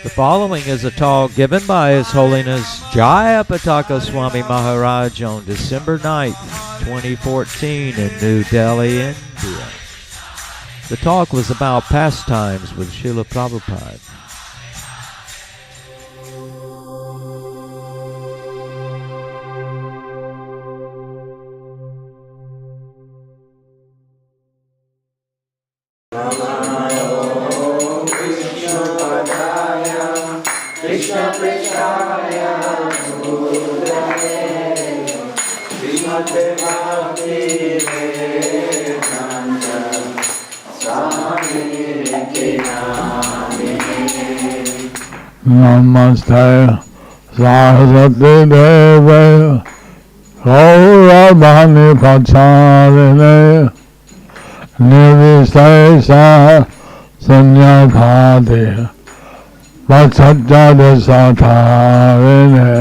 The following is a talk given by His Holiness Jayapataka Swami Maharaj on December 9th, 2014 in New Delhi, India. The talk was about pastimes with Srila Prabhupada. Namaste Saraswati Deve Gauravani Pacharine Nirvisesa Sanyapati Vatsajjade Satarine.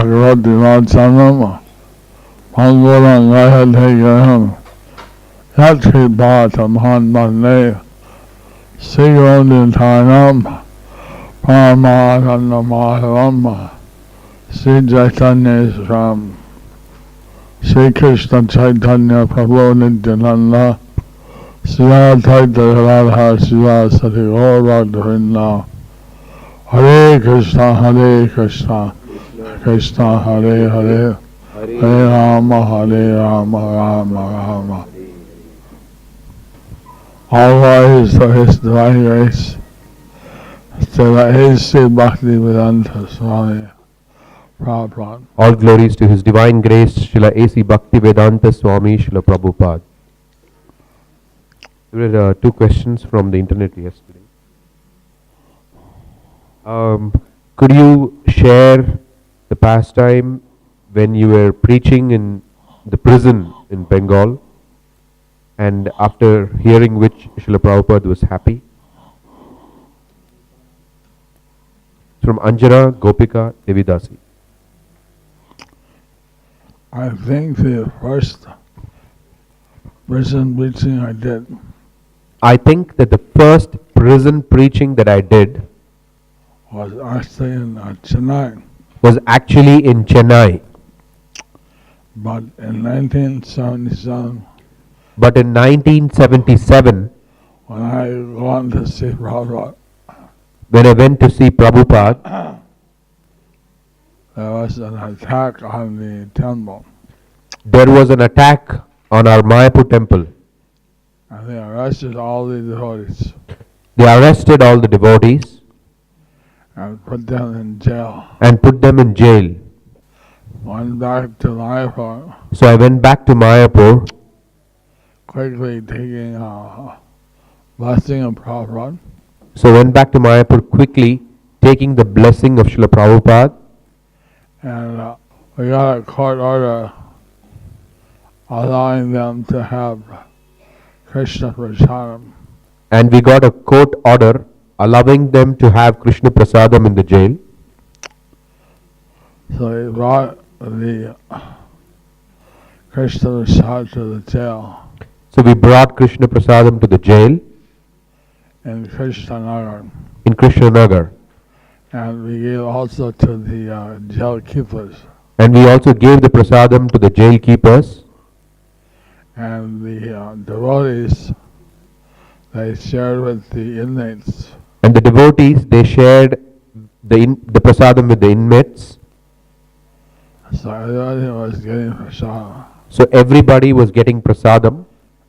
Radivacanam Panguram Gayadhegam Yatri Bhatam Hanmane Sigondintanam Paramahanamaharam Sri Chaitanya Ram Sri Krishna Chaitanya Prabhu Nityananda Sri Advaita Radha Shiva Sati Gaura Govinda Hare Krishna Krishna Hare Hare Hare Rama Rama. All glories for His divine grace, Srila H.H.Jayapataka Swami Prabhupada. All glories to His divine grace, Srila A.C. Bhaktivedanta Swami Srila Prabhupada. There were two questions from the internet yesterday. Could you share the pastime when you were preaching in the prison in Bengal, and after hearing which Srila Prabhupada was happy? From Anjana Gopika Devidasi. I think the first prison preaching I did. I think that the first prison preaching that I did was actually in Chennai. Was actually in Chennai. But in 1977, when I went to see Prabhupada, there was an attack on the temple. There was an attack on our Mayapur temple. And they arrested all the devotees. They arrested all the devotees and put them in jail. Went back to Mayapur. So I went back to Mayapur, quickly taking blessing of Prabhupada. Taking the blessing of Srila Prabhupada. And we got a court order allowing them to have Krishna Prasadam. And we got a court order allowing them to have Krishna Prasadam in the jail. So they brought the Krishna Prasadam to the jail. So we brought Krishna Prasadam to the jail in Krishnanagar. And we gave also to the jail keepers. And we also gave the prasadam to the jail keepers. And the devotees, they shared with the inmates. And the devotees, they shared the prasadam with the inmates. So everybody was getting prasadam.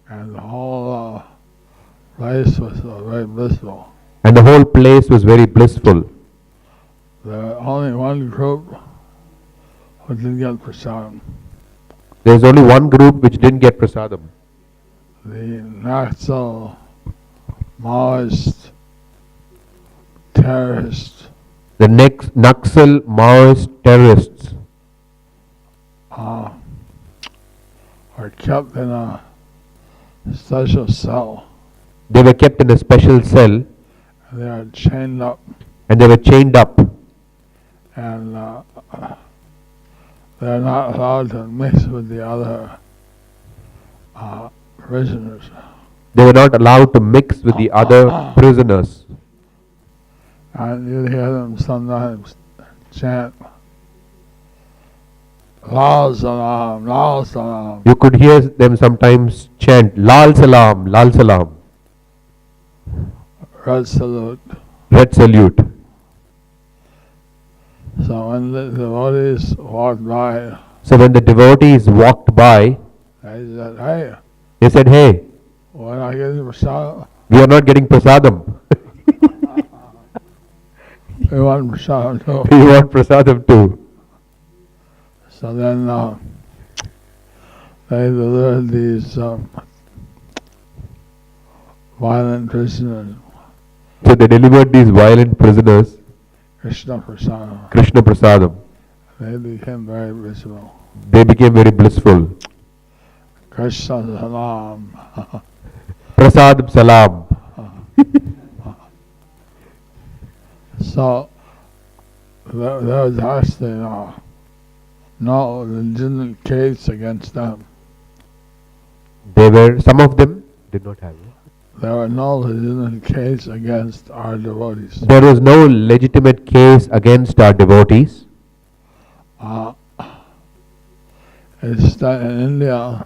And the whole place was very blissful. There was only one group who didn't get prasadam. There's only one group which didn't get prasadam. The Naxal, Maoist, terrorist The next Naxal Maoist terrorists are kept in a special cell. they were kept in a special cell They are chained up, and they were chained up, and they're not allowed to mix with the other prisoners. they were not allowed to mix with the other prisoners. And you hear them sometimes chant, Lal Salam, Lal Salam. You could hear them sometimes chant Lal Salam, Lal Salam, Red salute. red salute. So when the devotees walked by, So when the devotees walked by, they said, hey, they said, hey, we're not getting prasad. we are not getting prasadam. We want prasad too. We want prasadam too. So then they delivered these violent prisoners, So they delivered these violent prisoners Krishna prasad. Krishna prasadam. They became very blissful. They became very blissful. Krishna salam. Prasadam salam. So there was actually no legitimate case against them. They were, some of them did not have it. There were no legitimate case against our devotees. There was no legitimate case against our devotees. It's that in India,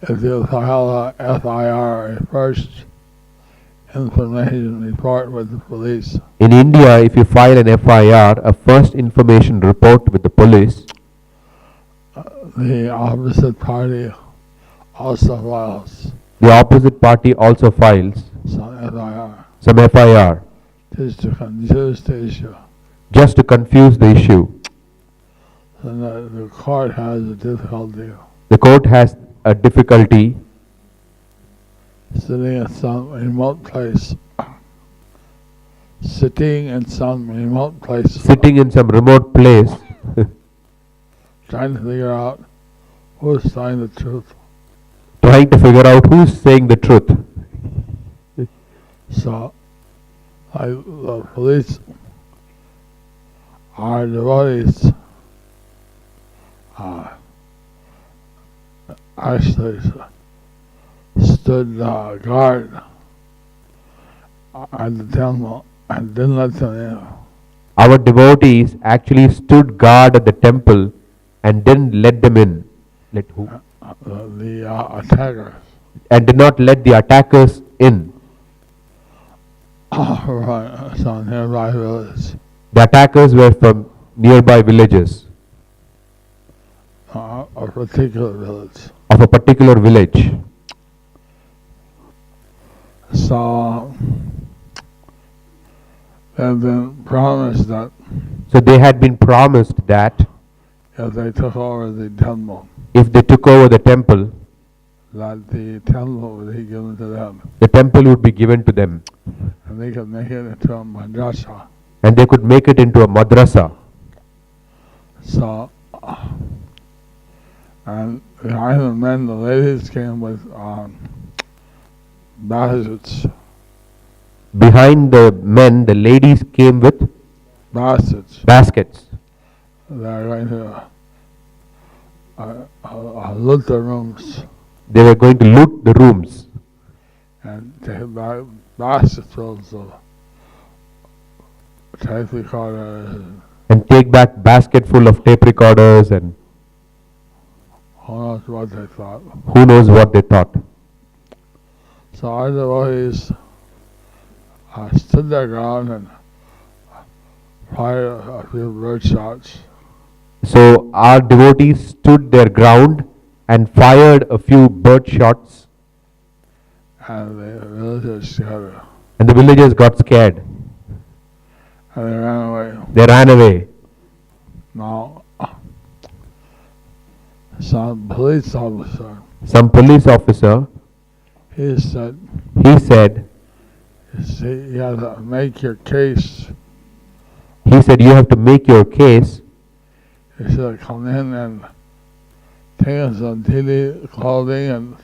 if you file a FIR, a first information report with the police, In India, if you file an FIR, a first information report with the police, the opposite party also files the opposite party also files some FIR some FIR just to confuse the issue. just to confuse the issue. And the court has a difficulty The court has a difficulty sitting in some remote place, sitting in some remote place, sitting in some remote place trying to figure out who's telling the truth. trying to figure out who's saying the truth. So, the police, our devotees, actually stood guard at the temple and didn't let them in. Our devotees actually stood guard at the temple and didn't let them in. Let who? The attackers. And did not let the attackers in. Right, some nearby village. The attackers were from nearby villages, A particular village. of a particular village. So they've been promised that So they had been promised that if they took over the temple, if they took over the temple, that the temple would be given to them, the temple would be given to them, and they could make it into a madrasa. and they could make it into a madrasa. So, and behind the men, the ladies came with baskets. Behind the men, the ladies came with baskets. They're going to loot the rooms They were going to loot the rooms and take back basketfuls of tape recorders, and take back basket full of tape recorders and who knows what they thought. who knows what they thought. So our devotees stood their ground and fired a few bird shots. So our devotees stood their ground and fired a few bird shots, And the villagers scattered. and the villagers got scared. And they ran away. They ran away. Now, some police officer, Some police officer, he said, he said, You see, you have to make your case. He said, you have to make your case. You should have come in and taken some deity clothing and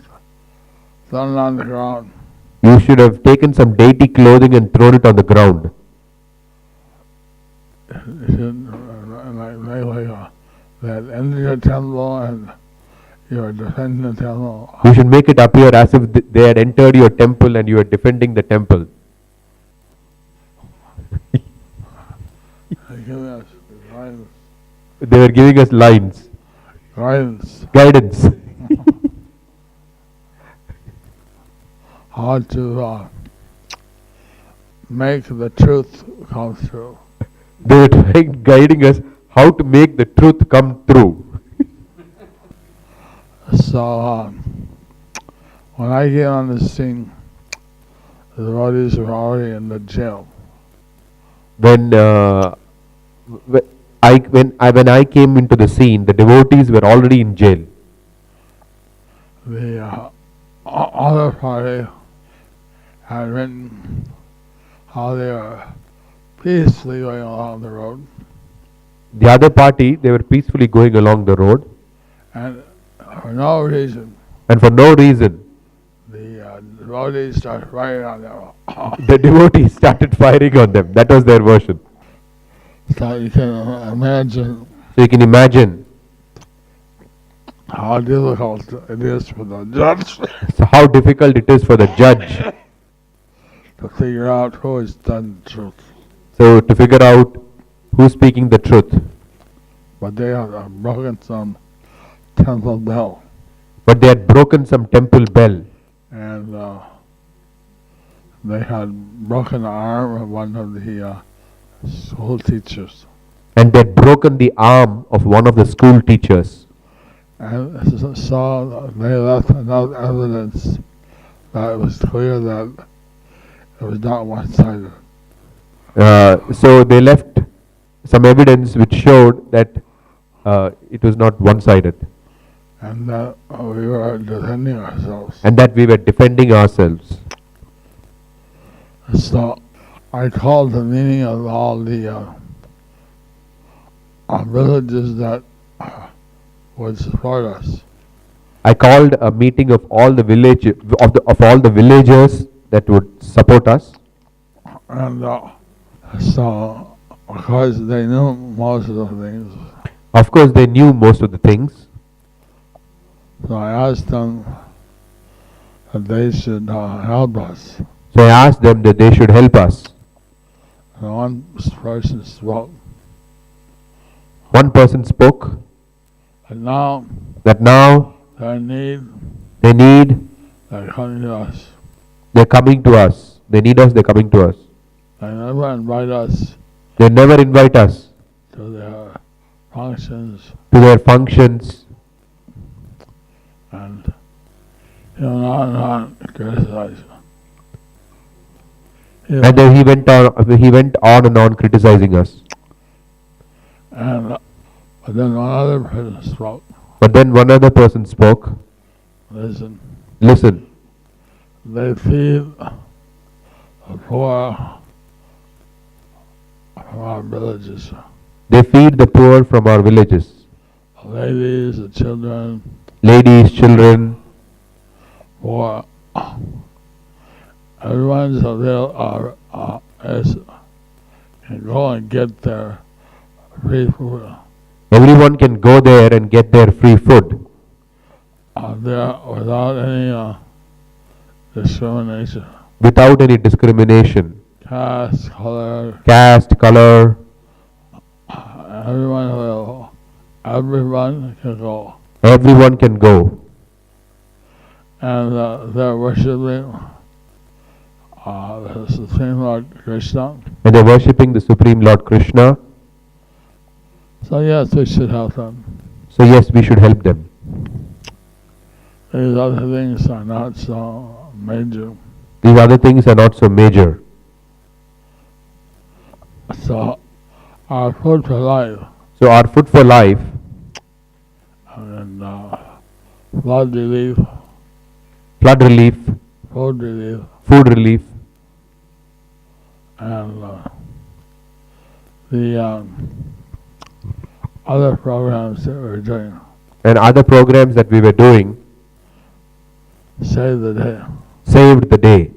thrown it on the ground. You should have taken some deity clothing and thrown it on the ground. You should like that entered your temple and you were defending the temple. You should make it appear as if they had entered your temple and you were defending the temple. They were giving us lines. Guidance. How to make the truth come through. They were guiding us how to make the truth come through. So when I came on the scene, the devotees were already in the jail. When I came into the scene, the devotees were already in jail. The other party had written how they were peacefully going along the road. The other party, they were peacefully going along the road. And for no reason, the devotees started firing on them. The devotees started firing on them. That was their version. So you can imagine how difficult it is for the judge so how difficult it is for the judge to figure out who has done the truth. So to figure out who's speaking the truth. But they have broken some temple bell. But they had broken some temple bell. And they had broken the arm of one of the school teachers. And they had broken the arm of one of the school teachers. And so they left enough evidence that it was clear that it was not one-sided. So they left some evidence which showed that it was not one-sided. And that we were defending ourselves. And that we were defending ourselves. So I called the meeting of all the villages that would support us. I called a meeting of all the villagers that would support us. And so, of course, they knew most of the things. Of course, they knew most of the things. So I asked them that they should help us. So I asked them that they should help us. And one person spoke. One person spoke And now that now they need, they're coming to us. they're coming to us. They need us, they're coming to us. They never invite us They never invite us to their functions, to their functions, and on criticize. and then he went on and on criticizing us. And but then one other person spoke. But then one other person spoke. Listen, They feed the poor from our villages. They feed the poor from our villages. The ladies, the children, Ladies, children, poor. Everyone's available can go and get their free food. everyone can go there and get their free food. There without any discrimination. Without any discrimination. Caste, color. everyone available. Everyone can go. Everyone can go. And they're worshiping the Supreme Lord Krishna. And they're worshipping the Supreme Lord Krishna. So yes, we should help them. So yes, we should help them. These other things are not so major. These other things are not so major. So our food for life. So our food for life. And flood relief. Flood relief. Food relief. Food relief. And the other programs that we're doing, And other programs that we were doing Save the Day, saved the day.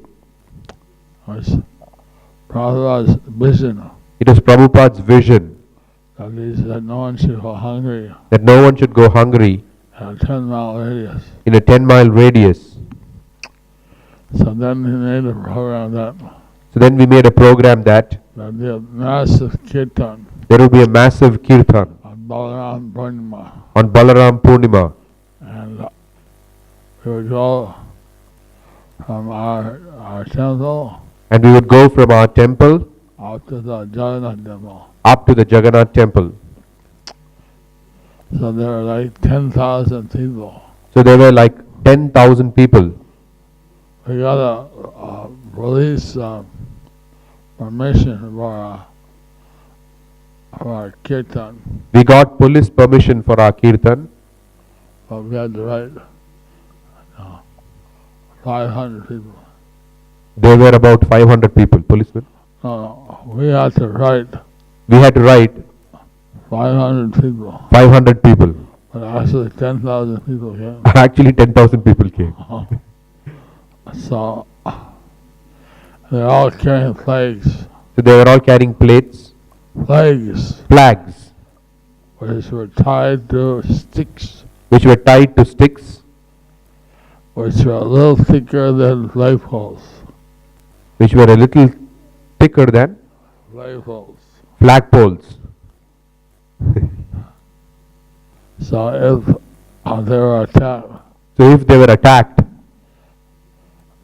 was Prabhupada's vision It was Prabhupada's vision that no one should go hungry that no one should go hungry in a 10-mile radius. in a 10-mile radius. So then he made a program that So then we made a program that there'd be a massive kirtan there will be a massive kirtan on Balaram Purnima. on Balaram Purnima. And we would go from our temple And we would go from our temple out to the Jagannath temple. up to the Jagannath temple. So there were like 10,000 people. So there were like 10,000 people. We got a police permission for our kirtan, We got police permission for our kirtan, but we had to write 500 people. there were about 500 people, policemen. No, we had to write We had to write 500 people, 500 people. but actually 10,000 people came. Actually 10,000 people came. So they're all carrying flags, So they were all carrying plates, flags, which were tied to sticks, which were tied to sticks, which were a little thicker than flagpoles. which were a little thicker than Flagpoles. flagpoles. So if they were attacked, So if they were attacked,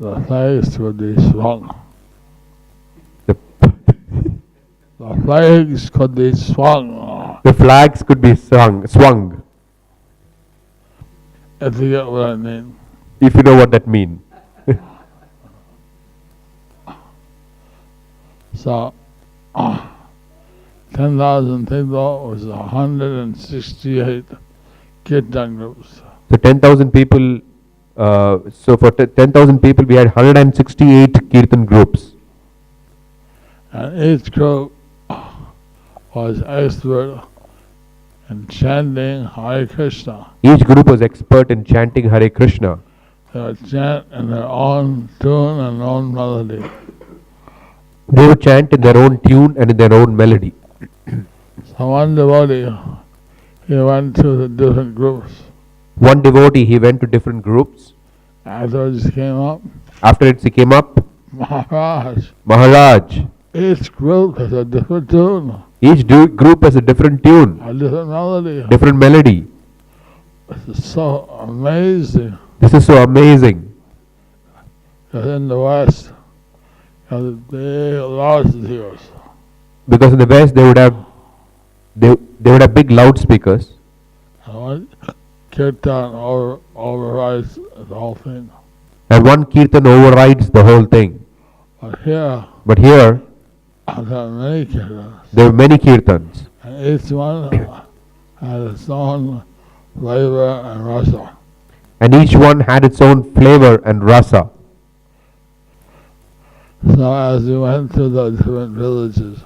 the flags would be swung. the, The flags could be swung. the flags could be swung, If you get what I mean. if you know what that means. So 10,000 people was 168 kirtan groups. So 10,000 people, so for 10,000 people we had 168 kirtan groups. And each group was expert in chanting Hare Krishna. Each group was expert in chanting Hare Krishna. They would chant in their own tune and own melody. They would chant in their own tune and in their own melody. So one devotee, he went to the different groups. One devotee, he went to different groups. Afterwards he came up, After he came up, Maharaj, each group has a different tune, each group has a different tune, a different melody. different melody. This is so amazing. This is so amazing. Because in the West, you have the big loudspeakers. Because in the West they would have big loudspeakers, And one kirtan overrides the whole thing. and one kirtan overrides the whole thing. But here, But here there are many kirtans. there are many kirtans, And each one had its own flavor and rasa. and each one had its own flavor and rasa. So as we went to the different villages,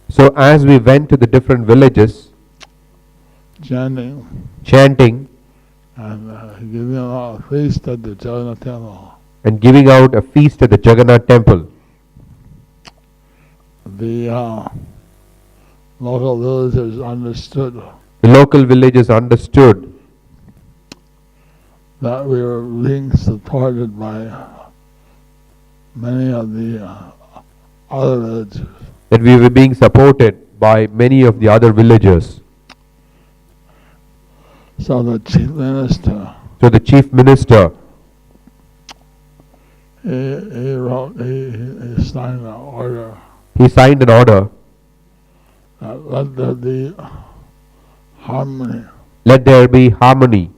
So as we went to the different villages, chanting chanting and giving a feast at the Jagannath temple, and giving out a feast at the Jagannath temple, the local villagers understood the local villagers understood that we were being supported by many of the other villages. that we were being supported by many of the other villagers. So the chief minister, So the chief minister, he signed an order he signed an order, that let there be harmony let there be harmony,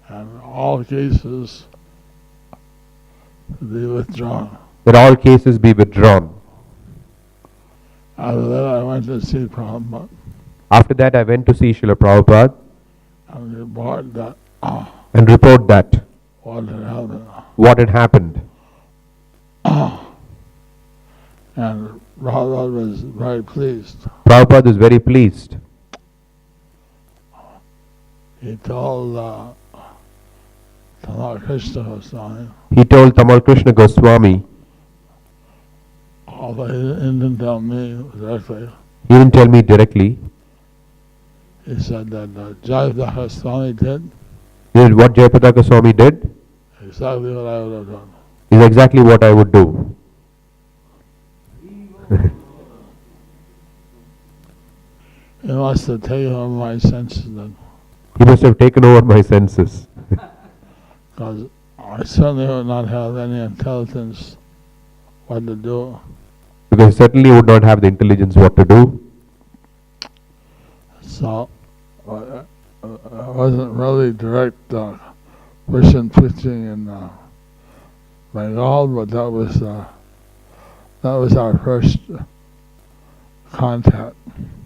and all cases to be withdrawn. that all cases be withdrawn. After that I went to see Prabhupada After that I went to see Srila Prabhupada and report that and report that what had happened. what had happened. And Prabhupada was very pleased. Prabhupada was very pleased. He told Tamal Krishna Goswami, He told Tamal Krishna Goswami, although he didn't tell me directly, he didn't tell me directly, he said that Jayapataka Swami did what Jayapataka Swami did exactly what I would have done. is exactly what I would do. He must have taken over my senses then, He must have taken over my senses. because I certainly would not have any intelligence what to do. Because certainly would not have the intelligence what to do. So it wasn't really direct Christian preaching in Bengal, but that was our first contact.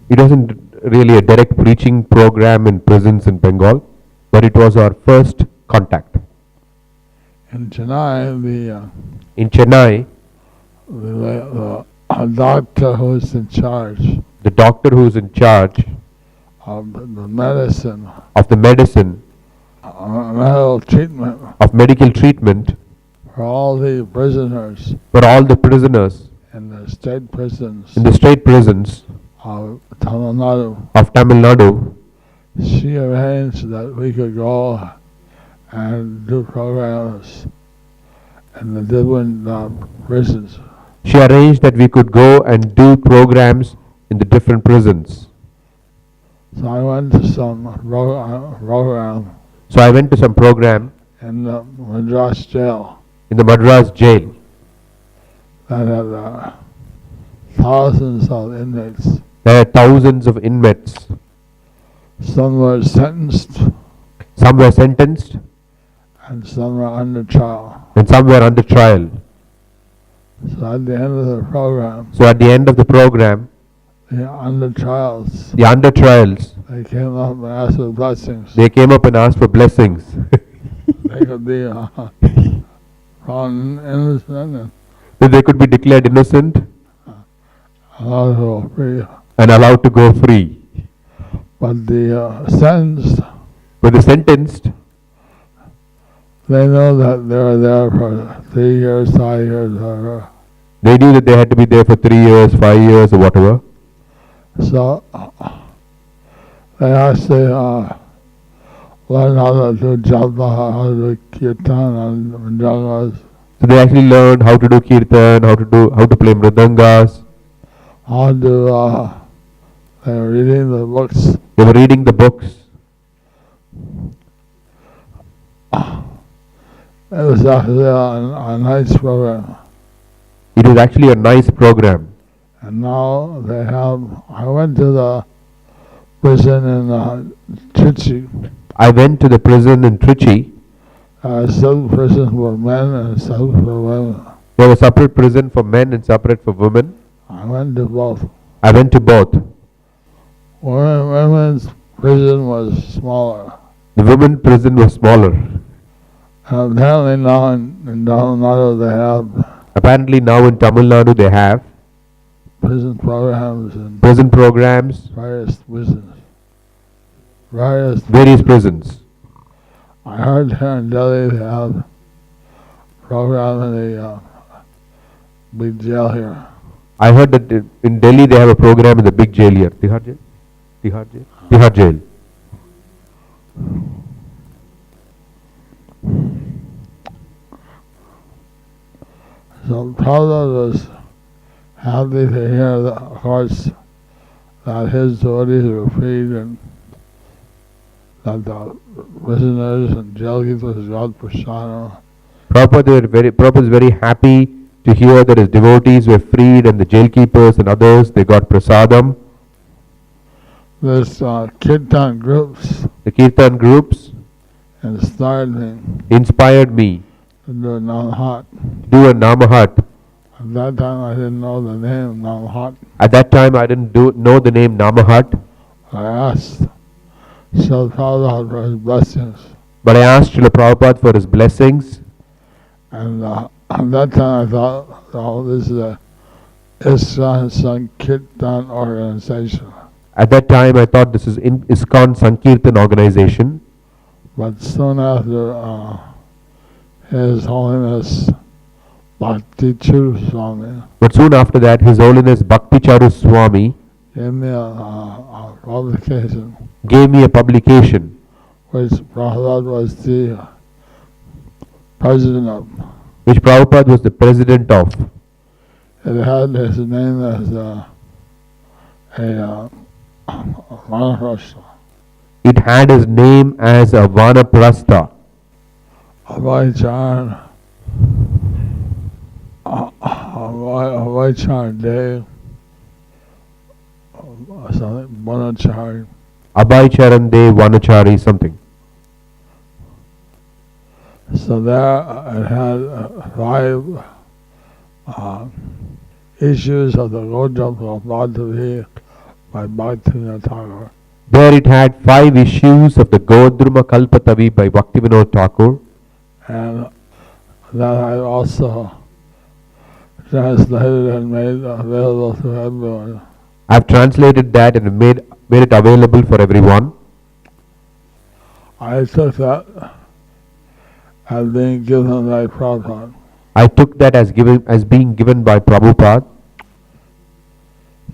It wasn't really a direct preaching program in prisons in Bengal, but it was our first contact. In Chennai, In Chennai, the doctor who's in charge the doctor who is in charge of the medicine, of the medicine, medical treatment of medical treatment for all the prisoners for all the prisoners in the state prisons in the state prisons of Tamil Nadu, of Tamil Nadu, she arranged that we could go and do programs in the different prisons. she arranged that we could go and do programs in the different prisons. So I went to some program So I went to some program in the Madras jail in the Madras jail that had thousands of inmates. There are thousands of inmates. Some were sentenced Some were sentenced and some were under trial. and some were under trial. So at the end of the program, So at the end of the program, the under trials, the under trials, they came up and asked for blessings. they came up and asked for blessings. They could be found innocent and That they could be declared innocent allowed to go free. and allowed to go free. But the sentenced, But the sentenced, they know that they were there for 3 years, 5 years, whatever. they knew that they had to be there for 3 years, 5 years or whatever. So they actually learned how to do japa, how to do kirtan and mridhangas, So they actually learned how to do kirtan, how to play mridangas. how to they were reading the books. They were reading the books. It was actually a nice program. It was actually a nice program. And now they have, I went to the prison in Trichy. I went to the prison in Trichy. Separate prisons for men and separate for women. There was a separate prison for men and separate for women. I went to both. I went to both. Women's prison was smaller. The women prison was smaller. Apparently now in Tamil Nadu they have Apparently now in Tamil Nadu they have prison programs in prison programs, various prisons. various prisons. I heard here in Delhi they have program in the big jail here. I heard that in Delhi they have a program in the big jail here. Tihar jail? Tihar jail? Tihar jail. So Prabhupada was happy to hear, that, of course, that his devotees were freed and that the prisoners and jail keepers got prasadam. Prabhupada is very happy to hear that his devotees were freed and the jail keepers and others, they got prasadam. This kirtan groups The kirtan groups inspired me inspired me to do Namahat. to do a namahat. At that time I didn't know the name Namahat. At that time I didn't know the name namahat, I asked Srila Prabhupada for his blessings. but I asked Srila Prabhupada for his blessings. And at that time I thought, oh, this is a ISKCON Sankirtan organization. At that time, I thought this is in ISKCON Sankirtan organization. But soon after, His Holiness Bhakti Charu Swami But soon after that, His Holiness Bhakti Charu Swami gave me a publication gave me a publication which Prabhupada was the president of. which Prabhupada was the president of. It had his name as a Vanaprastha. It had his name as a Vanaprastha. Avaichar Day, something, Vanachari. Abhaicharan Vanachari something. So there it had 5 issues of the Gojam of Madhavi by Bhaktivinoda Thakur. There it had 5 issues of the Godruma Kalpatavi by Bhaktivinoda Thakur. And that I also translated and made available to everyone. I've translated that and made it available for everyone. I took that as being given by Prabhupada. I took that as being given by Prabhupada.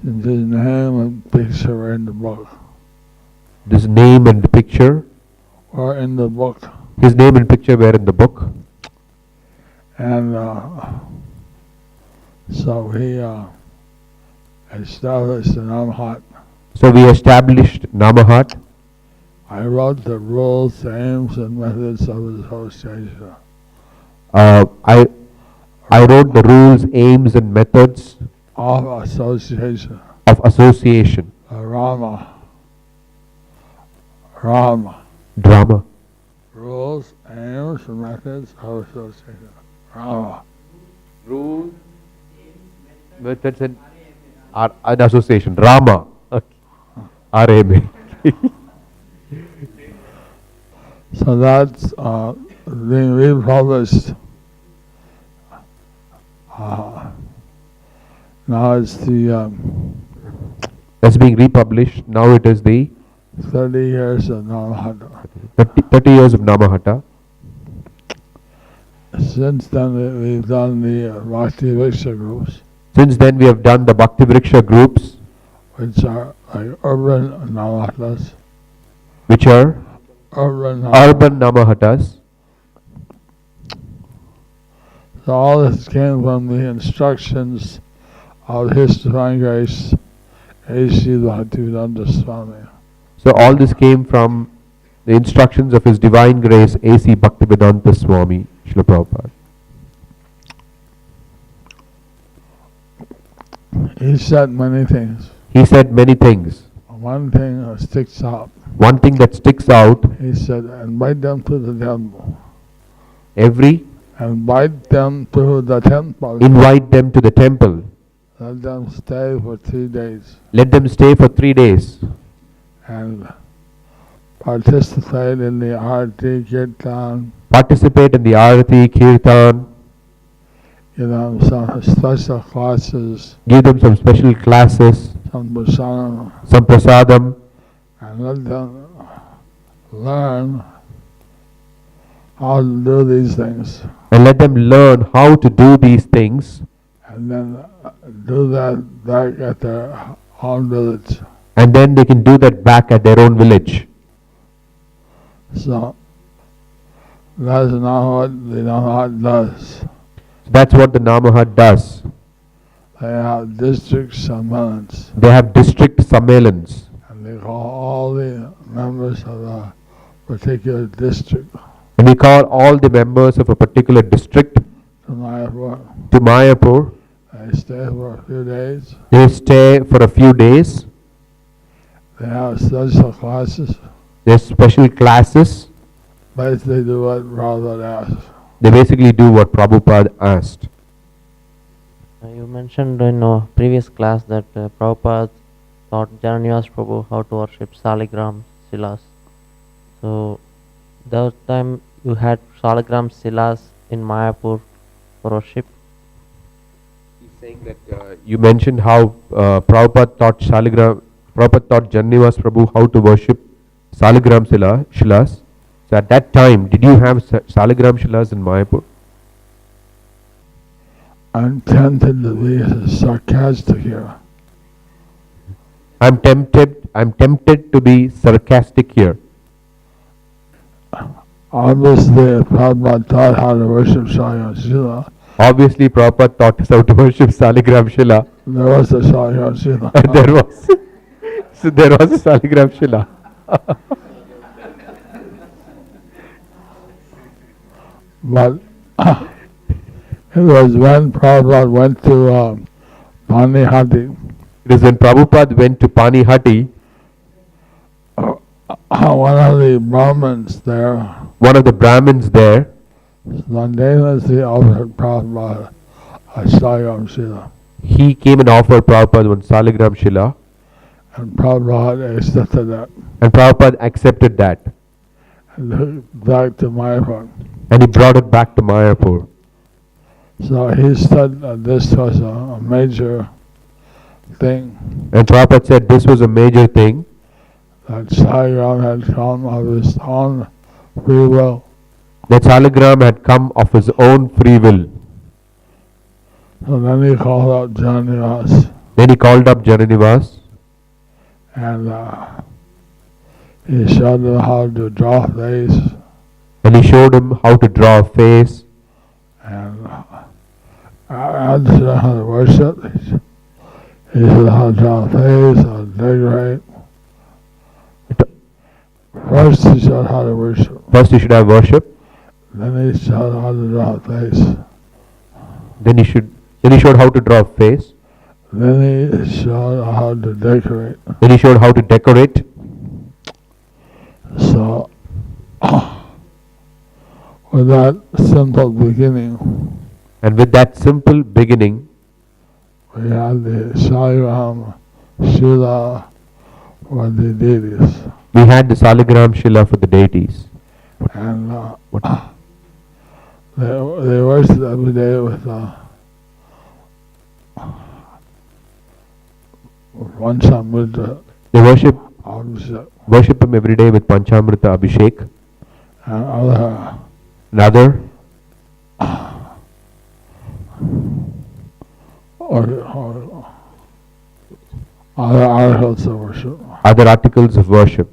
His name and picture were in the book. This name and the picture Or in the book. His name and picture were in the book. And so he established the Namahat. So we established Namahat. I wrote the rules, aims, and methods of his association. I wrote the rules, aims, and methods Of association. of association. Rama. Drama. Rules, aims, and methods of association. Rama. Rules, methods, and an association. Rama. Okay. R-A-M-A. So that's being republished. Now it's the That's being republished. Now it is the 30 years of Namahata. 30 years of Namahata. Since then we've done the Bhakti Viksha groups, Since then we have done the Bhakti Vriksha groups, which are like urban Namahatas. which are Urban Namahatas. So all this came from the instructions of His Divine Grace, H.H. Bhaktivedanta Swami. So all this came from the instructions of His Divine Grace, A.C. Bhaktivedanta Swami, Srila Prabhupada. He said many things. He said many things. One thing that sticks out. One thing that sticks out, He said, invite them to the temple. Invite them to the temple. invite them to the temple. Let them stay for 3 days. Let them stay for 3 days. And participate in the Arti Kirtan, Participate in the Arati, Kirtan. give them some special classes, Give them some special classes, some prasadam, some prasadam, and let them learn how to do these things. and let them learn how to do these things, And then do that back at their own village. and then they can do that back at their own village. So that's not what the Namahat does. That's what the Namahat does. They have district sammelans, They have district sammelans, and they call all the members of a particular district and we call all the members of a particular district to Mayapur. to Mayapur. They stay for a few days. They stay for a few days. They have special classes. There's special classes. Basically do what Prabhupada asked. They basically do what Prabhupada asked. You mentioned in a previous class that Prabhupada taught Jananyas Prabhu how to worship Saligram Silas. So that time you had Saligram Silas in Mayapur for worship. He Saying that you mentioned how Prabhupada taught Janivas Prabhu how to worship Saligram Shilas. So at that time, did you have Saligram Shilas in Mayapur? I'm tempted to be sarcastic here. I'm tempted to be sarcastic here. Obviously, Prabhupada taught how to worship Saligram Shila. Obviously, Prabhupada taught us how to worship Saligram Shila. There was a Saligram Shila. there was. So there was a Saligram Shila. But it was when Prabhupada went to Panihati. It is when Prabhupada went to Panihati, One of the Brahmins there one of the Brahmins there spontaneously offered Prabhupada a Saligram Shila. he came and offered Prabhupada one Saligram Shila, And Prabhupada accepted that. and Prabhupada accepted that, And took it back to Mayapur. and he brought it back to Mayapur. So he said that this was a major thing, And Prabhupada said this was a major thing, that Saligram had come of his own free will. that Saligram had come of his own free will. So then he called up Janivas Then he called up Jananivas, and he showed him how to draw face and he showed him how to draw a face, and answer how to worship. He said how to draw a face, how to decorate. First he showed how to worship, First you should have worship, then he showed how to draw a face, then he showed how to draw a face, then he showed how to decorate. then he showed how to decorate. So with that simple beginning, And with that simple beginning, we had the Saligram Shila for the deities. we had the Saligram Shila for the deities. And they worship every day with Panchamrita They Abhishek worship him every day with Panchamrita Abhishek and other and other other articles of worship. other articles of worship.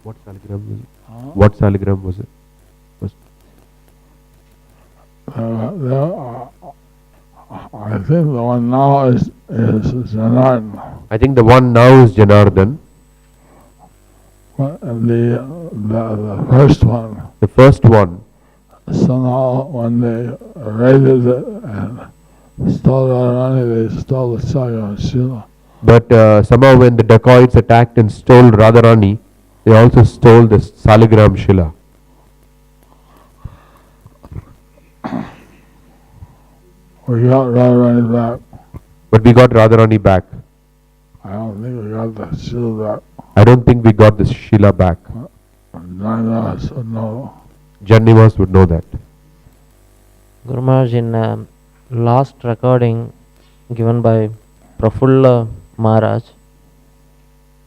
What Saligram was it? What Saligram was it? I think the one now is Janardan. I think the one now is Janardhan. But the first one, The first one, somehow when they raided it and stole Radharani, they stole the Saligram Shila. but somehow when the dacoits attacked and stole Radharani, they also stole the Saligram Shila. We got Radharani back. But we got Radharani back. I don't think we got the Shila back. I don't think we got the Shila back. None of us would know. Janivas would know that. Guru Maharaj, in last recording given by Prafulla Maharaj,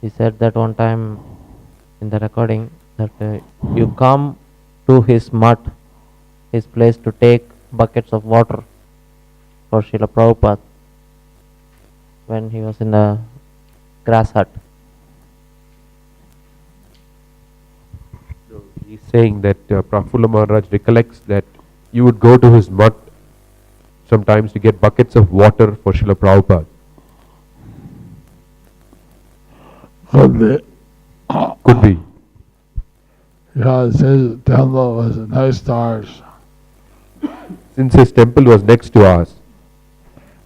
he said that one time in the recording that you come to his mutt, his place, to take buckets of water for Srila Prabhupada when he was in the grass hut. So he's saying that Prafulla Maharaj recollects that you would go to his mutt sometimes to get buckets of water for Srila Prabhupada. Could be. Could be. Because his temple was next to ours. Since his temple was next to ours.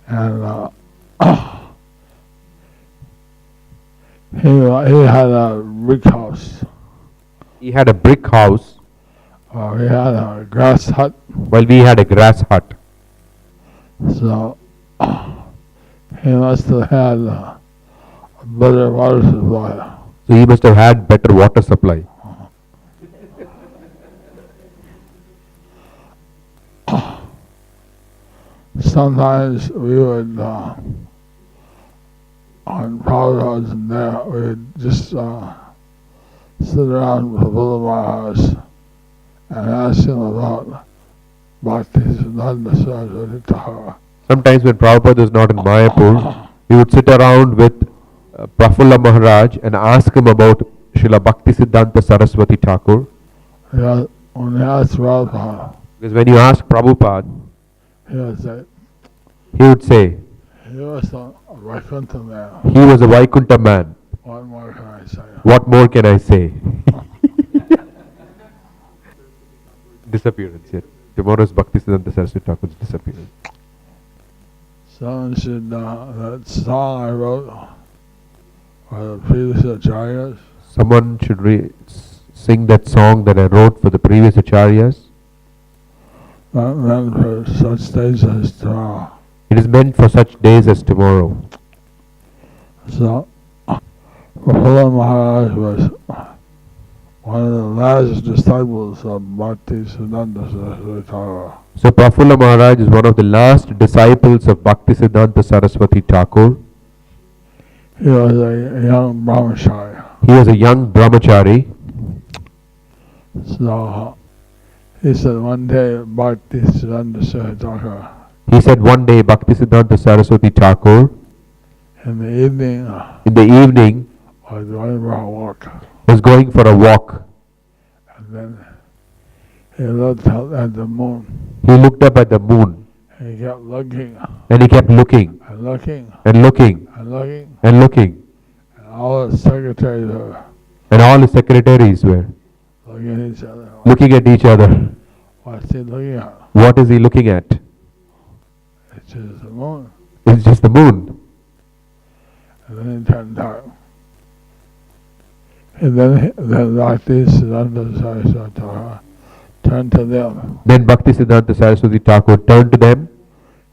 And he had a brick house. He had a brick house We had a grass hut. while we had a grass hut. So he must have had a better water supply. So he must have had better water supply. sometimes we would, on Prabhupada wasn't there, we would just sit around with Prabhupada Maharaj and ask him about Bhaktisiddhanta Saraswati Thakur. Sometimes when Prabhupada was not in Mayapur, we would sit around with Prafulla Maharaj and ask him about Srila Bhaktisiddhanta Saraswati Thakur. Yeah, when he asked Prabhupada, Because when you ask Prabhupada, he would say, he would say, he was a Vaikuntha man. he was a Vaikuntha man. What more can I say? What more can I say? Disappearance, yeah. Tomorrow's Bhaktisiddhanta Saraswati Thakur's disappearance. Someone should, that song I wrote for the previous acharyas, Someone should sing that song that I wrote for the previous acharyas. not meant for such days as tomorrow. It is meant for such days as tomorrow. So, Prafulla Maharaj was one of the last disciples of Bhaktisiddhanta Saraswati Thakur. So Prafulla Maharaj is one of the last disciples of Bhaktisiddhanta Saraswati Thakur. He was a young brahmachari. He was a young brahmachari. So, he said one day Bhaktisiddhanta Saraswati Thakur, He said one day Bhaktisiddhanta Saraswati Thakur in the evening, in the evening was going for a walk. was going for a walk. And then he looked out at the moon. He looked up at the moon And he kept looking and he kept looking and looking and looking and looking. and looking. And all the secretaries were And all his secretaries were looking at each other. looking at each other. What's he looking at? What is he looking at? It's just the moon. It's just the moon. And then he turned dark. And then Bhaktisiddhanta Saraswati Thakur turned to them. Then Bhaktisiddhanta Saraswati Thakur turned to them.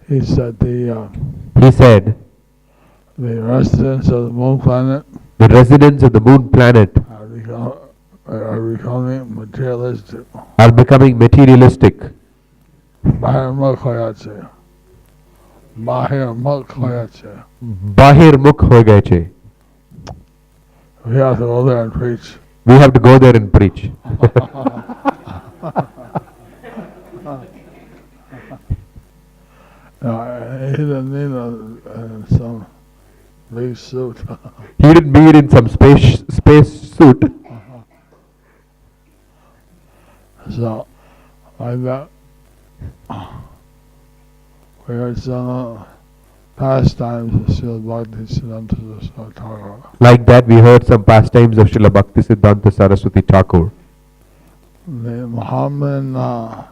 He said, He said, the residents of the moon planet the residents of the moon planet are becoming materialistic. are becoming materialistic. Bahirmukh hoyache. Bahirmukh hoyache. Bahir mukh ho gaye che. We have to go there and preach. We have to go there and preach. He didn't need some big suit. He didn't mean in some space suit. So, like that, we heard some pastimes of Srila Bhaktisiddhanta Saraswati Thakur. Like that, we heard some pastimes of Srila Bhaktisiddhanta Saraswati Thakur. The Mohammedan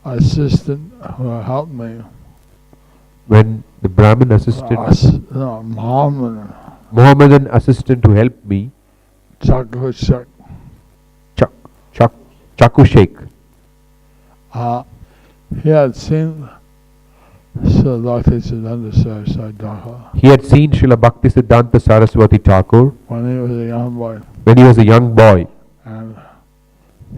assistant who helped me, When the Brahmin assistant, Mohammedan assistant who helped me, Chakushak, Chaku Sheikh, he had seen Srila Bhaktisiddhanta Saraswati Thakur he had seen Srila Bhaktisiddhanta Saraswati Thakur when he was a young boy. when he was a young boy. And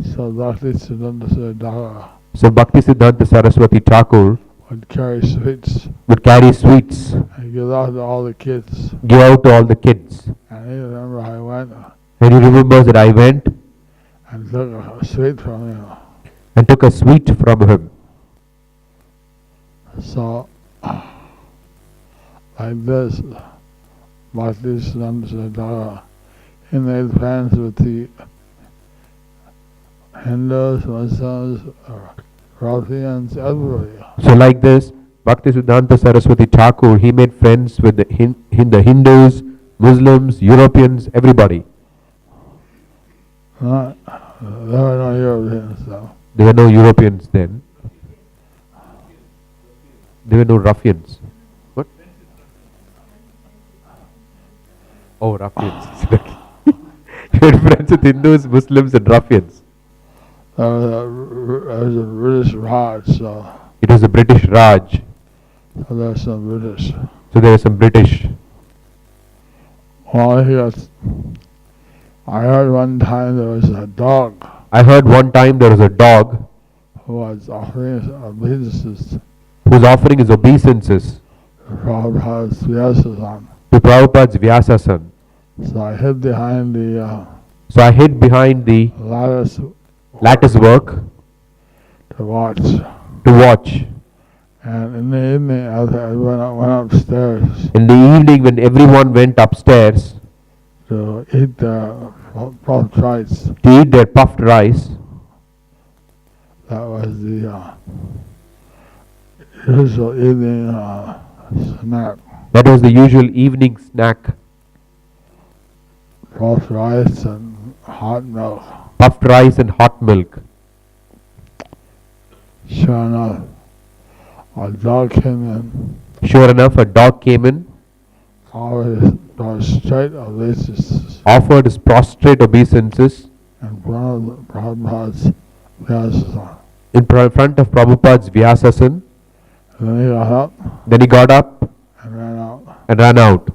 Srila Bhaktisiddhanta Saraswati Thakur So Bhaktisiddhanta Saraswati Thakur would carry sweets would carry sweets, and give out to all the kids. give out to all the kids. And he remember I went And he remembers that I went and took a sweet from him. and took a sweet from him. So, like this, Bhaktisiddhanta Saraswati Thakur, he made friends with the Hindus, Muslims, Ruffians, everybody. So like this, Bhaktisiddhanta Saraswati Thakur, he made friends with the Hindus, Muslims, Europeans, everybody. There were no Europeans though. There were no Europeans then. There were no ruffians. What? Oh, ruffians. You had friends with Hindus, Muslims and ruffians. There was a British Raj, so It was the British Raj. there was some British. So there were some British. Well, I heard one time there was a dog I heard one time there was a dog who was offering obeisances who's offering his obeisances Prabhupada's Vyasasan. to Prabhupada's Vyasasan. So I hid behind the So I hid behind the lattice work to watch. to watch. And in the evening, as I went upstairs In the evening, when everyone went upstairs to eat the puffed rice, to eat their puffed rice, that was the usual evening snack. that was the usual evening snack, Puffed rice and hot milk. puffed rice and hot milk. Sure enough, a dog came in, Sure enough, a dog came in, always straight obeisances offered his prostrate obeisances in front of Prabhupada's Vyasasan. in front of Prabhupada's Vyasasan. And then he got up Then he got up and ran out. and ran out.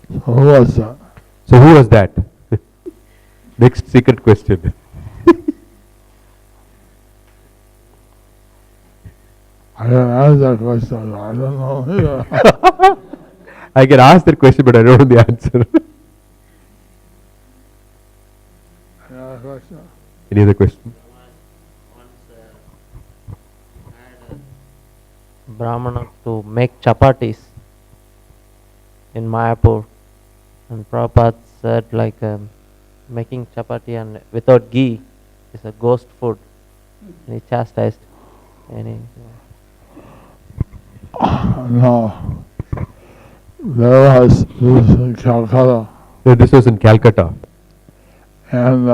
So who was that? So who was that? Next secret question. I didn't ask that question. I don't know either. I can ask that question, but I don't know the answer. Any other question? Any other question? Brahmana to make chapatis in Mayapur, and Prabhupada said like making chapati and without ghee is a ghost food, and he chastised. And he, No. There was this in Calcutta, No, this was in Calcutta. and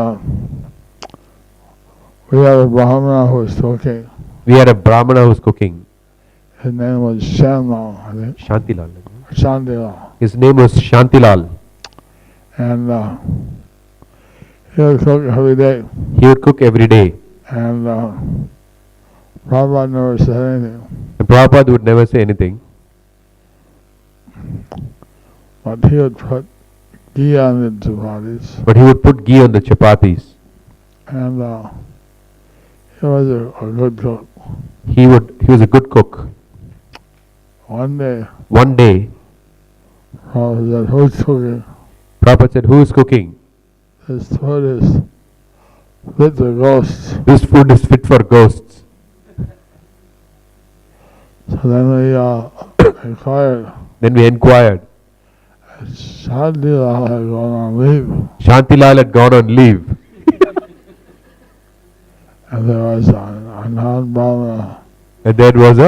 we had a Brahmana who was cooking. We had a Brahmana who was cooking. His name was Shanlong, I think. Shantilal. Shandila. His name was Shantilal. And he would cook every day. He would cook every day. And Prabhupada never said anything. And Prabhupada would never say anything. But he would put ghee on the chapatis. But he would put ghee on the chapatis. And he was a good cook. He was a good cook. One day, One day, Prabhupada said, who's cooking? Prabhupada said, who is cooking? This food is fit for ghosts. This food is fit for ghosts. So then we inquired. Then we inquired. Shandila had gone on leave. Shantilal had gone on leave. And there was a non-Brahmana. And there was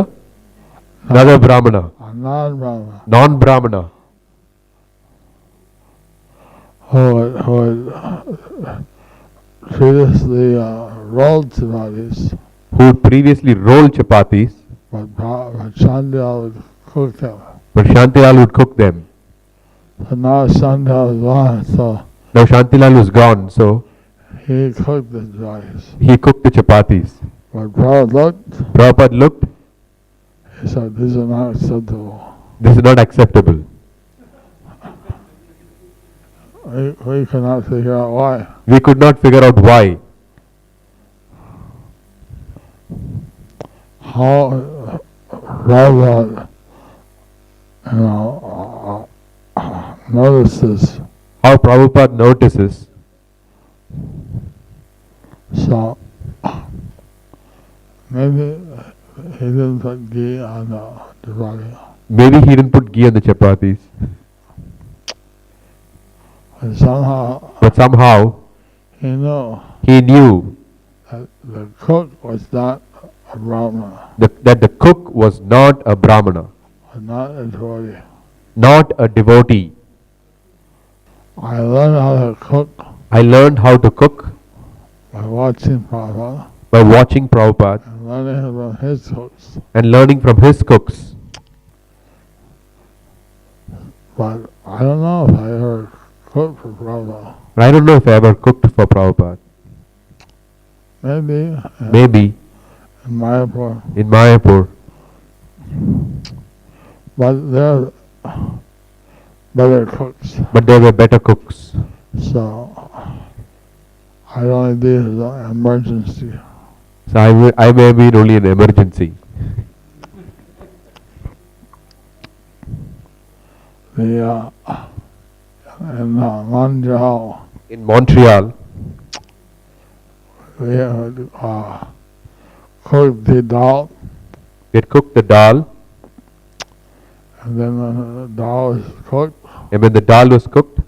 another Brahmana, A non-Brahmana non-Brahmana, who had previously rolled chapatis, who would previously roll chapatis, but Shandila would cook them. but Shantilal would cook them. So now Shandila was gone, so Now Shantilal was gone, so he cooked the chapatis. he cooked the chapatis. But Prabhupada looked, Prabhupada looked, he said, these are not acceptable. this is not acceptable. We could not figure out why. We could not figure out why. How Prabhupada, notices. How Prabhupada notices. So maybe he didn't put ghee on the chapati. Maybe he didn't put ghee on the chapatis. And But somehow he knew he knew that the cook was not a Brahmana, that the cook was not a Brahmana, not a devotee. not a devotee. I learned how to cook I learned how to cook by watching Prabhupada by watching Prabhupada and learning about his cooks. and learning from his cooks. But I don't know if I ever cooked for Prabhupada. But I don't know if I ever cooked for Prabhupada. Maybe Maybe in Mayapur. in Mayapur. But there are better cooks. But there were better cooks. So I only did it as an emergency. So I may be only an emergency. The in Montreal, In Montreal, we had cooked the dal, we had cooked the dal, and then when the dal was cooked, and when the dal was cooked,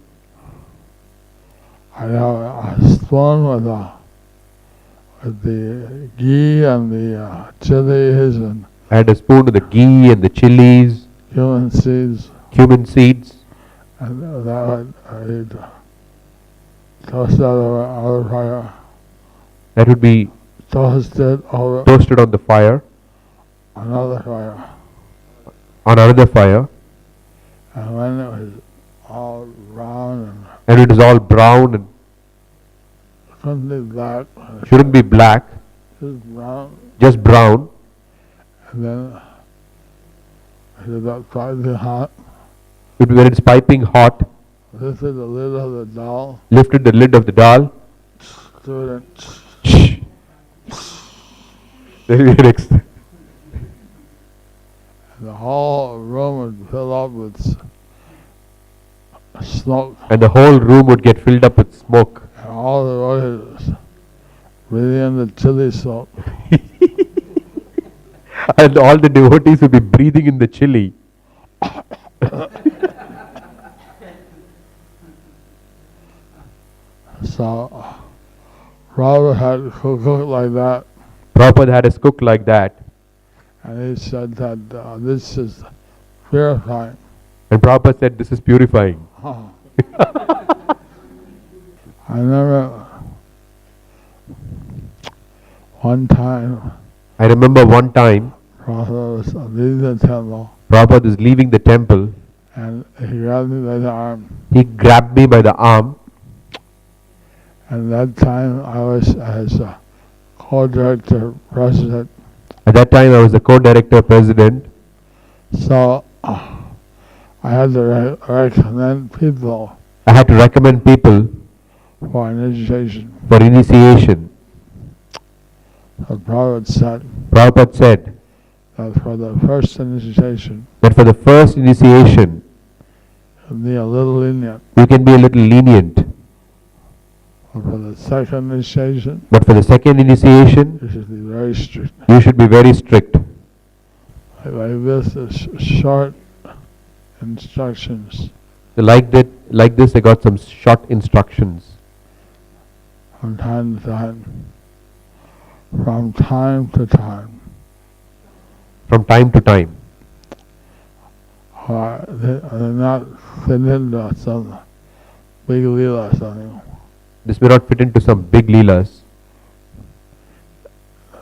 I had a spoon with the ghee and the chilies and I had a spoon of the ghee and the chilies, cumin seeds, cumin seeds, and that I'd toast over fire, that would be toasted over toasted on the fire, another fire, on another fire, and when it was all brown and it is all brown and and couldn't be black, shouldn't be black, just brown, just brown. and then it got slightly hot. When it's piping hot, Lifted the lid of the dal, lifted the lid of the dal. stood it, Then we next. and the whole room would fill up with smoke, And the whole room would get filled up with smoke. and all the roaches breathing in the chili smoke. And all the devotees would be breathing in the chili. So Prabhupada had cooked like that, Prabhupada had us cook like that. and he said that this is purifying. And Prabhupada said, this is purifying. I remember one time I remember one time, Prabhupada was leaving the temple, Prabhupada is leaving the temple. and he grabbed me by the arm. He grabbed me by the arm. And that time I was as a co-director president. At that time, I was the co-director president. So I had to recommend people I had to recommend people for initiation. for initiation. So Prabhupada said that for the first initiation, that for the first initiation, you'll be a little lenient. you can be a little lenient. But for the second initiation, But for the second initiation, you should be very strict. you should be very strict. Like this is short instructions Like this, I got some short instructions. from time to time. From time to time. From time to time. They're not fit into some big leela or something. This may not fit into some big leelas.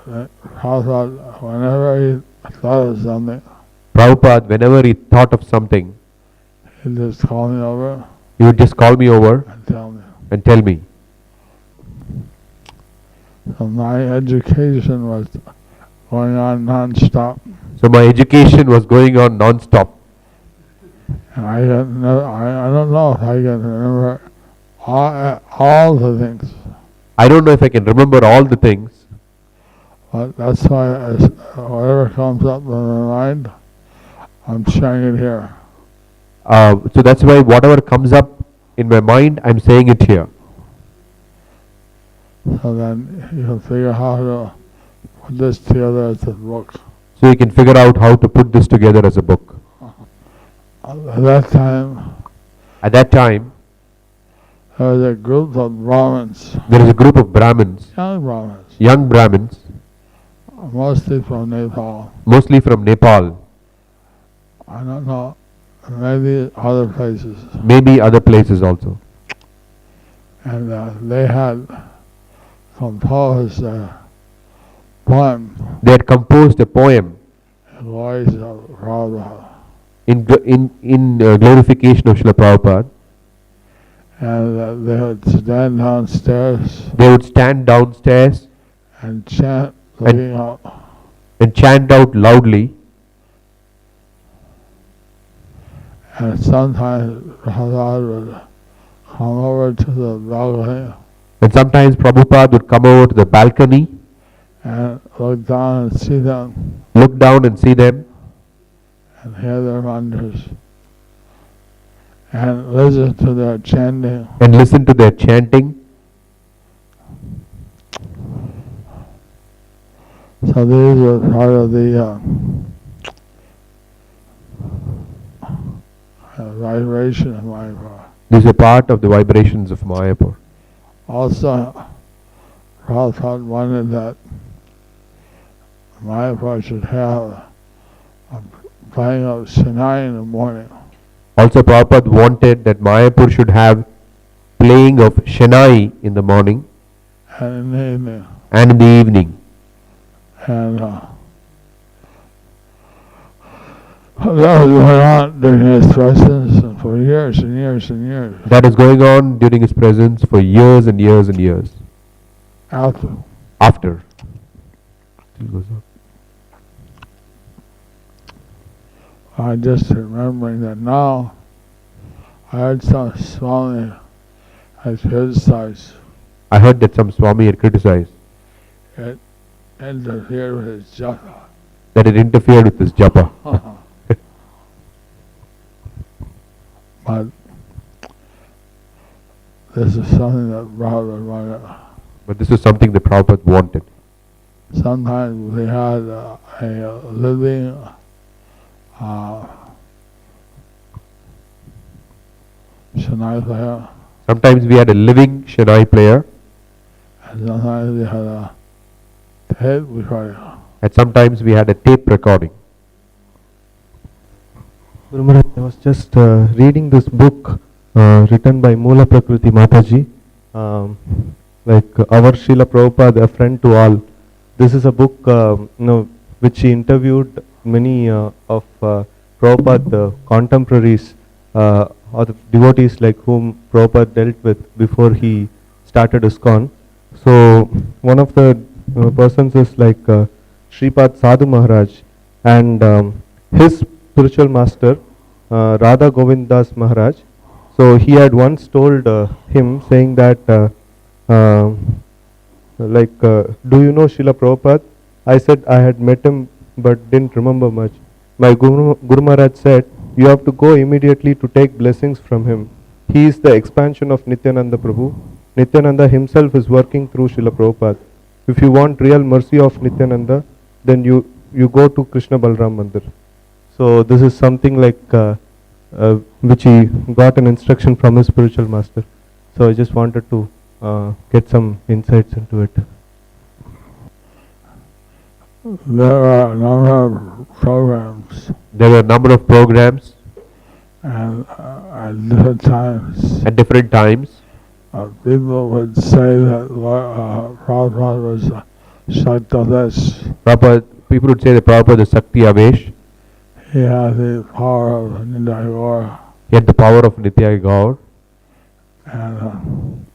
Prabhupada, whenever he thought of something, Prabhupada, whenever he thought of something, he'd just call me over he would just call me over and tell me. and tell me. So my education was going on non-stop. So my education was going on non-stop. And I don't know if I can remember all the things. I don't know if I can remember all the things, But that's why whatever comes up in my mind, I'm sharing it here. so that's why whatever comes up in my mind, I'm saying it here. So then you can figure how to put this together as a book. So you can figure out how to put this together as a book. At that time, At that time, there was a group of Brahmins, there is a group of Brahmins, young Brahmins, mostly from Nepal. Nepal, I don't know, maybe other places. maybe other places also. And they had composed a poem They had composed a poem in voice of Prabhupada. in glorification of Srila Prabhupada. And they would stand downstairs They would stand downstairs and chant, looking out. and chant out loudly. And sometimes Prabhupada would come over to the balcony And sometimes Prabhupada would come over to the balcony and look down and see them look down and see them, and hear their mantras and listen to their chanting. and listen to their chanting. So these are part of the vibration of Mayapur. These are part of the vibrations of Mayapur. Also, Prabhupada wanted that Mayapur should have a playing of Sinai in the morning. Also, Prabhupada wanted that Mayapur should have playing of Shanai in the morning And in the evening. and in the evening. And that was going on during his presence and for years and years and years. That is going on during his presence for years and years and years. After. Still goes on. I just remembering that now I heard some Swami has criticized I heard that some Swami had criticized it interfered with his japa. that it interfered with his japa. But this is something that Prabhupada wanted. But this is something that Prabhupada wanted. Sometimes we had a living Shanai player, Sometimes we had a living Shanai player, and sometimes we had a tape recorder. and sometimes we had a tape recording. Guru Maharaj, I was just reading this book written by Moola Prakriti Mataji, like our Srila Prabhupada, a friend to all. This is a book which he interviewed many of Prabhupada contemporaries or the devotees like whom Prabhupada dealt with before he started ISKCON. So one of the persons is like Sripad Sadhu Maharaj, and his spiritual master Radha Govind Das Maharaj. So he had once told him saying that do you know Srila Prabhupada? I said I had met him but didn't remember much. My Guru Maharaj said, you have to go immediately to take blessings from him. He is the expansion of Nityananda Prabhu. Nityananda himself is working through Srila Prabhupada. If you want real mercy of Nityananda, then you go to Krishna Balram Mandir. So this is something like which he got an instruction from his spiritual master. So I just wanted to get some insights into it. There are a number of programs, There were a number of programs and at different times, at different times. people would say that Prabhupada was Shaktavesh. People would say that Prabhupada is Sakti Avesh. He had the power of Nindagor, He had the power of Nitya Gaur. and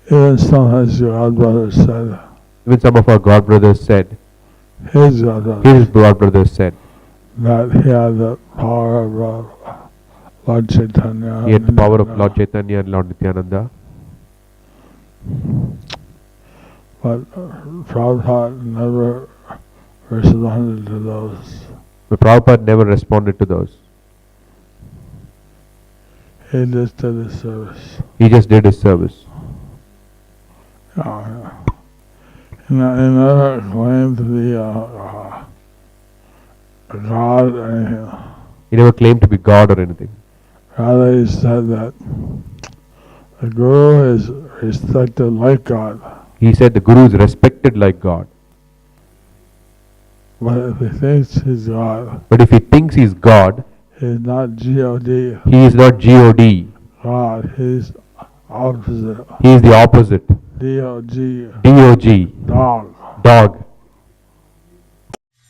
even some of his godbrothers said, Even some of our God brothers said, his godbrothers, his God brothers said, that he had the power of Lord Chaitanya. he had the power of Lord Chaitanya and Lord Nityananda. But Prabhupada never responded to those. But Prabhupada never responded to those. He just did his service. He just did his service. He never claimed to be a god or anything. He never claimed to be God or anything. Rather, he said that the Guru is respected like God. He said the Guru is respected like God. But if he thinks he's God, But if he thinks he is God, he's not G-O-D, he is not G-O-D. God. He's opposite. He is the opposite. D-O-G, D-O-G. dog. Dog.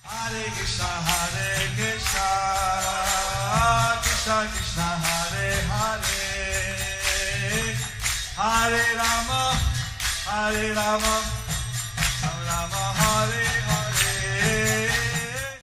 Hare Krishna, Krishna Krishna, Hare Hare, Hare Rama, Rama, Rama, Hare